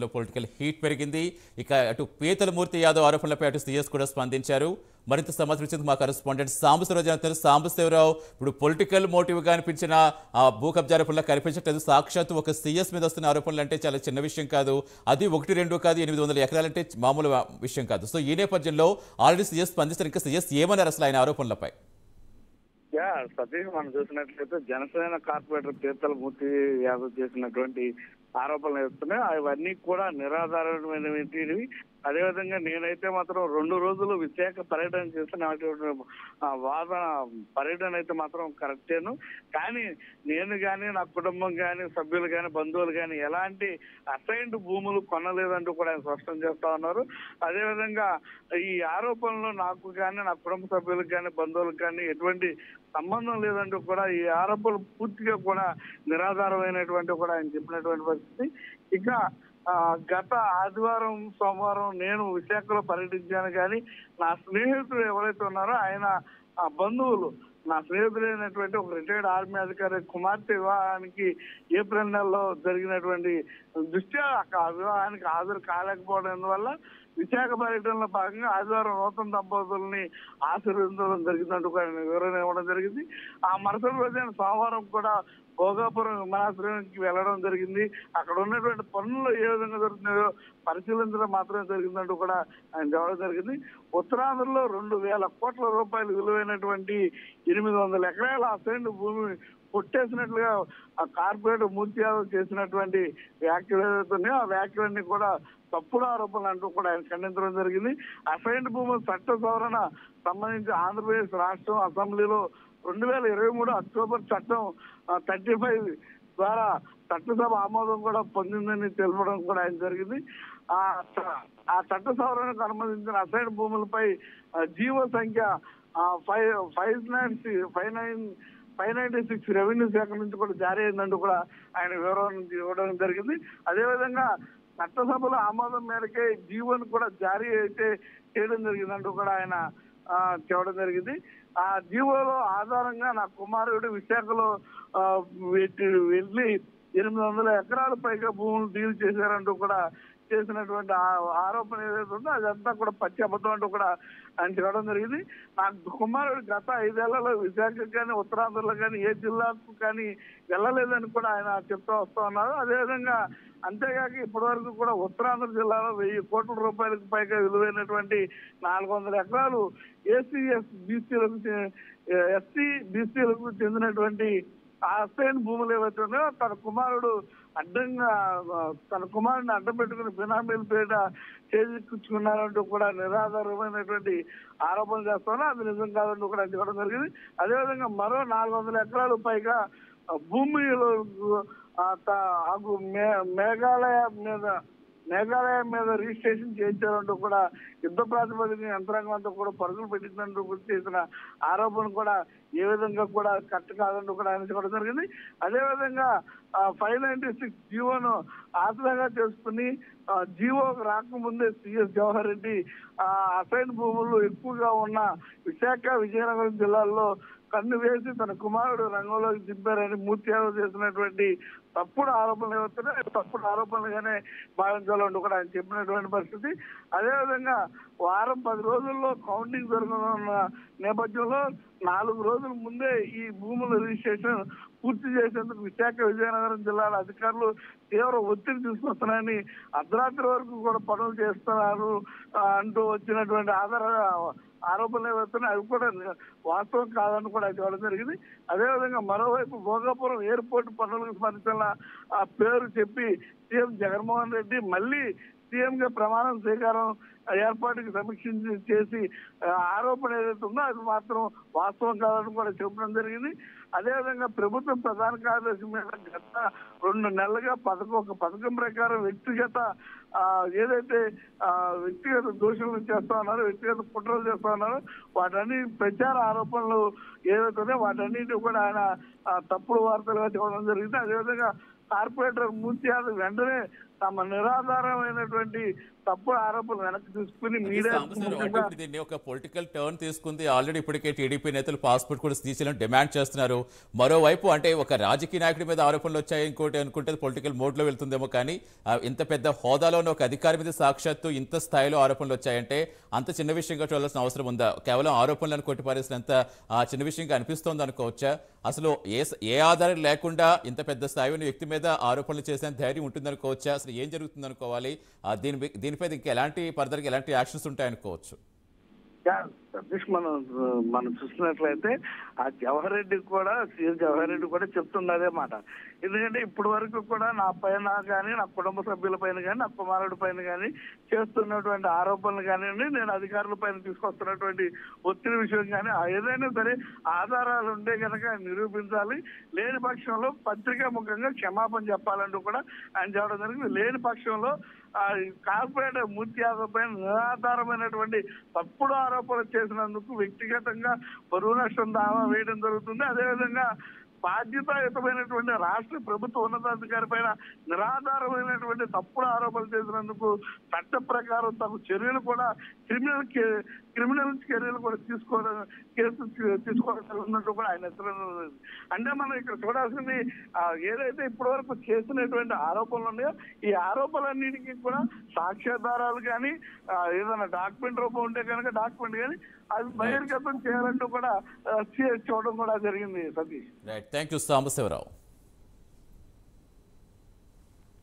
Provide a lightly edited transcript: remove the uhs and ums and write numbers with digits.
Political heat పెరిగింది. ఇక అటు పీతలమూర్తి యాదవ్ ఆరోపణలపై అటు సీఎస్ కూడా స్పందించారు. మరింత సమాచారం ఇచ్చేందుకు మా కరెస్పాండెంట్ సాంబశివరావు సాంబశివరావు ఇప్పుడు పొలిటికల్ మోటివ్ గా అనిపించిన ఆ భూ కబ్జా ఆరోపణలు కనిపించట్లేదు. సాక్షాత్తు ఒక సీఎస్ మీద వస్తున్న ఆరోపణలు అంటే చాలా చిన్న విషయం కాదు. అది 1-2 కాదు, 800 ఎకరాలంటే మామూలు విషయం కాదు. సో ఈ నేపథ్యంలో ఆల్రెడీ సీఎస్ స్పందిస్తారు. ఇంకా సీఎస్ ఏమన్నారు అసలు ఆయన ఆరోపణలపై? సతీష్, మనం చూసినట్లయితే జనసేన కార్పొరేటర్ పీతలమూర్తి యాదవ్ చేసినటువంటి ఆరోపణలు వేస్తున్నాయి. అవన్నీ కూడా నిరాధారమైనవి. అదేవిధంగా నేనైతే మాత్రం 2 రోజులు విశాఖ పర్యటన చేస్తున్న వాదన పర్యటన అయితే మాత్రం కరెక్టేను. కానీ నేను కానీ నా కుటుంబం కానీ సభ్యులు కానీ బంధువులు కానీ ఎలాంటి అసైన్డ్ భూములు కొనలేదంటూ కూడా ఆయన స్పష్టం చేస్తా ఉన్నారు. అదేవిధంగా ఈ ఆరోపణలు నాకు కానీ నా కుటుంబ సభ్యులకు కానీ బంధువులకు కానీ ఎటువంటి సంబంధం లేదంటూ కూడా ఈ ఆరోపణలు పూర్తిగా కూడా నిరాధారమైనటువంటి కూడా ఆయన చెప్పినటువంటి పరిస్థితి. ఇక గత ఆదివారం సోమవారం నేను విశాఖలో పర్యటించాను. కానీ నా స్నేహితుడు ఎవరైతే ఉన్నారో ఆయన బంధువులు, నా స్నేహితుడైనటువంటి ఒక రిటైర్డ్ ఆర్మీ అధికారి కుమార్తె వివాహానికి ఏప్రిల్ నెలలో జరిగినటువంటి దృష్ట్యా ఆ వివాహానికి హాజరు కాలేకపోవడం వల్ల విశాఖ పర్యటనలో భాగంగా ఆదివారం నూతన దంపతుల్ని ఆశీర్వదించడం జరిగిందంటూ వివరణ ఇవ్వడం జరిగింది. ఆ మరుసటి రోజైన సోమవారం కూడా భోగాపురం విమానాశ్రయానికి వెళ్ళడం జరిగింది. అక్కడ ఉన్నటువంటి పనులు ఏ విధంగా జరుగుతున్నాయో పరిశీలించడం మాత్రమే జరిగిందంటూ కూడా ఆయన చెప్పడం జరిగింది. ఉత్తరాంధ్రలో 2,000 కోట్ల రూపాయలు విలువైనటువంటి 800 ఎకరాల అసైన్డ్ భూమి కొట్టేసినట్లుగా ఆ కార్పొరేటర్ మూర్తి యాదవ్ చేసినటువంటి వ్యాఖ్యలు ఏదైతున్నాయో ఆ వ్యాఖ్యలన్నీ కూడా తప్పుడు ఆరోపణలు అంటూ కూడా ఆయన ఖండించడం జరిగింది. అసైన్డ్ భూముల చట్ట సవరణ సంబంధించి ఆంధ్రప్రదేశ్ రాష్ట్రం అసెంబ్లీలో 2023 అక్టోబర్ చట్టం 35 ద్వారా చట్టసభ ఆమోదం కూడా పొందిందని తెలపడం కూడా ఆయన జరిగింది. ఆ చట్ట సవరణకు అనుమతించిన అసైన్ భూములపై జీవో సంఖ్య 596 రెవెన్యూ శాఖ నుంచి కూడా జారీ అయిందంటూ కూడా ఆయన వివరణ ఇవ్వడం జరిగింది. అదేవిధంగా చట్టసభలో ఆమోదం మేరకే జీవోను కూడా జారీ అయితే చేయడం జరిగిందంటూ కూడా ఆయన చెప్పడం జరిగింది. ఆ జీవోలో ఆధారంగా నా కుమారుడు విశాఖలో వెళ్ళి 800 ఎకరాల పైగా భూములు డీల్ చేశారంటూ కూడా చేసినటువంటి ఆరోపణ ఏదైతే ఉందో అదంతా కూడా పచ్చి అబద్ధం అంటూ కూడా ఆయన చెప్పడం జరిగింది. నా కుమారుడు గత 5 ఏళ్లలో విశాఖ కానీ ఉత్తరాంధ్రలో కానీ ఏ జిల్లాకు కానీ వెళ్ళలేదని కూడా ఆయన చెప్తూ వస్తూ ఉన్నారు. అదేవిధంగా అంతేగాక ఇప్పటి వరకు కూడా ఉత్తరాంధ్ర జిల్లాలో 1000 కోట్ల రూపాయలకు పైగా విలువైనటువంటి 400 ఎకరాలు ఎస్సీ బీసీలకు చెందినటువంటి అసైన్ భూములు ఏవైతే ఉన్నాయో తన కుమారుడిని అడ్డం పెట్టుకుని బినామీల పేట చేజిక్కించుకున్నారంటూ కూడా నిరాధారమైనటువంటి ఆరోపణలు చేస్తున్నారు. అది నిజం కాదంటూ కూడా చెప్పడం జరిగింది. అదేవిధంగా మరో 400 ఎకరాలు పైగా భూమిలో మేఘాలయ మీద రిజిస్ట్రేషన్ చేయించారంటూ కూడా యుద్ధ ప్రాతిపదిక యంత్రాంగం అంతా కూడా పరుగులు పెట్టిందంటూ గుర్తు చేసిన ఆరోపణ కూడా ఏ విధంగా కూడా కరెక్ట్ కాదంటూ కూడా ఆయన చెప్పడం జరిగింది. అదేవిధంగా 596 జీవోను ఆసరాగా చేసుకుని జీవో రాకముందే సిఎస్ జవహర్ రెడ్డి అసైన్ భూములు ఎక్కువగా ఉన్న విశాఖ విజయనగరం జిల్లాల్లో కన్ను వేసి తన కుమారుడు రంగంలోకి దింపారని మూర్తి యాదవ్ చేసినటువంటి తప్పుడు ఆరోపణలు ఏవవుతున్నాయి తప్పుడు ఆరోపణలుగానే భావించాలంటూ కూడా ఆయన చెప్పినటువంటి పరిస్థితి. అదేవిధంగా వారం 10 రోజుల్లో కౌంటింగ్ జరగనున్న నేపథ్యంలో 4 రోజుల ముందే ఈ భూముల రిజిస్ట్రేషన్ పూర్తి చేసేందుకు విశాఖ విజయనగరం జిల్లాల అధికారులు తీవ్ర ఒత్తిడి తీసుకొస్తున్నారని అర్ధరాత్రి వరకు కూడా పనులు చేస్తున్నారు అంటూ వచ్చినటువంటి ఆరోపణలు ఏవైతున్నాయి అవి కూడా వాస్తవం కాదని కూడా చెప్పడం జరిగింది. అదేవిధంగా మరోవైపు భోగాపురం ఎయిర్పోర్ట్ పనులకు స్మరించాల ఆ పేరు చెప్పి సీఎం జగన్మోహన్ రెడ్డి మళ్ళీ సీఎం గా ప్రమాణం స్వీకారం ఏర్పాటుకి సమీక్షించి చేసి ఆరోపణ ఏదైతే ఉందో అది మాత్రం వాస్తవం కాదని కూడా చెప్పడం జరిగింది. అదేవిధంగా ప్రభుత్వం ప్రధాన కార్యదర్శి మీద గత 2 నెలలుగా ఒక పథకం ప్రకారం వ్యక్తిగత దోషులు చేస్తా ఉన్నారు, వ్యక్తిగత కుట్రలు చేస్తా ఉన్నారు. వాటన్ని ప్రచార ఆరోపణలు ఏదైతే వాటన్నిటి కూడా ఆయన తప్పుడు వార్తలుగా చెప్పడం జరిగింది. అదేవిధంగా కార్పొరేటర్ మూర్తి యాదవ్ వెంటనే తమ నిరాధారమైనటువంటి తప్పుడు ఆరోపణలు వెనక్కి తీసుకుని మీడియా సాంబశివరావు అంటే ఇప్పుడు దీన్ని ఒక పొలిటికల్ టర్న్ తీసుకుంది. ఆల్రెడీ ఇప్పటికే టీడీపీ నేతలు పాస్పోర్ట్ కూడా సీజ్ చేయాలని డిమాండ్ చేస్తున్నారు. మరోవైపు అంటే ఒక రాజకీయ నాయకుడి మీద ఆరోపణలు వచ్చాయి ఇంకోటి అనుకుంటే పొలిటికల్ మోడ్ లో వెళ్తుందేమో, కానీ ఇంత పెద్ద హోదాలో ఉన్న ఒక అధికారి మీద సాక్షాత్తు ఇంత స్థాయిలో ఆరోపణలు వచ్చాయంటే అంత చిన్న విషయంగా చూడాల్సిన అవసరం ఉందా? కేవలం ఆరోపణలను కొట్టిపారేసినంత చిన్న విషయంగా అనిపిస్తోంది అనుకోవచ్చా? అసలు ఏ ఆధారం లేకుండా ఇంత పెద్ద స్థాయి ఉన్న వ్యక్తి మీద ఆరోపణలు చేసే ధైర్యం ఉంటుందనుకోవచ్చా? అసలు ఏం జరుగుతుంది అనుకోవాలి? దీనిపై ఇంకా ఎలాంటి ఫర్దర్గా ఎలాంటి యాక్షన్స్ ఉంటాయనుకోవచ్చు? సతీష్, మనం చూసినట్లయితే ఆ జవహర్ రెడ్డి కూడా సీఎస్ జవహర్ రెడ్డి కూడా చెప్తున్నదే మాట. ఎందుకంటే ఇప్పటి వరకు కూడా నా పైన కానీ నా కుటుంబ సభ్యుల పైన కానీ నా కుమారుడి పైన కానీ చేస్తున్నటువంటి ఆరోపణలు కానివ్వండి, నేను అధికారుల పైన తీసుకొస్తున్నటువంటి ఒత్తిడి విషయం కానీ ఏదైనా సరే ఆధారాలు ఉంటే కనుక నిరూపించాలి. లేని పక్షంలో పత్రికా ముఖంగా క్షమాపణ చెప్పాలంటూ కూడా ఆయన చెప్పడం జరిగింది. లేని పక్షంలో కార్పొరేటర్ మూర్తి యాదవ్ పైన నిరాధారమైనటువంటి తప్పుడు ఆరోపణలు చేసినందుకు వ్యక్తిగతంగా పరువు నష్టం దావా వేయడం జరుగుతుంది. అదేవిధంగా బాధ్యతాయుతమైనటువంటి రాష్ట్ర ప్రభుత్వ ఉన్నతాధికారి పైన నిరాధారమైనటువంటి తప్పుడు ఆరోపణలు చేసినందుకు చట్ట ప్రకారం తగు చర్యలు కూడా క్రిమినల్ చర్యలు కూడా తీసుకోవాలన్నట్టు కూడా ఆయన హెచ్చరించారు. అంటే మనం ఇక్కడ చూడాల్సింది ఏదైతే ఇప్పటి వరకు చేసినటువంటి ఆరోపణలు ఉన్నాయో ఈ ఆరోపణలన్నిటికీ కూడా సాక్ష్యాధారాలు కానీ ఏదైనా డాక్యుమెంట్ రూపం ఉంటే కనుక డాక్యుమెంట్ కానీ అది బహిర్గతం చేయాలంటూ కూడా చూడడం కూడా జరిగింది. Satish, thank you Sambasivarao.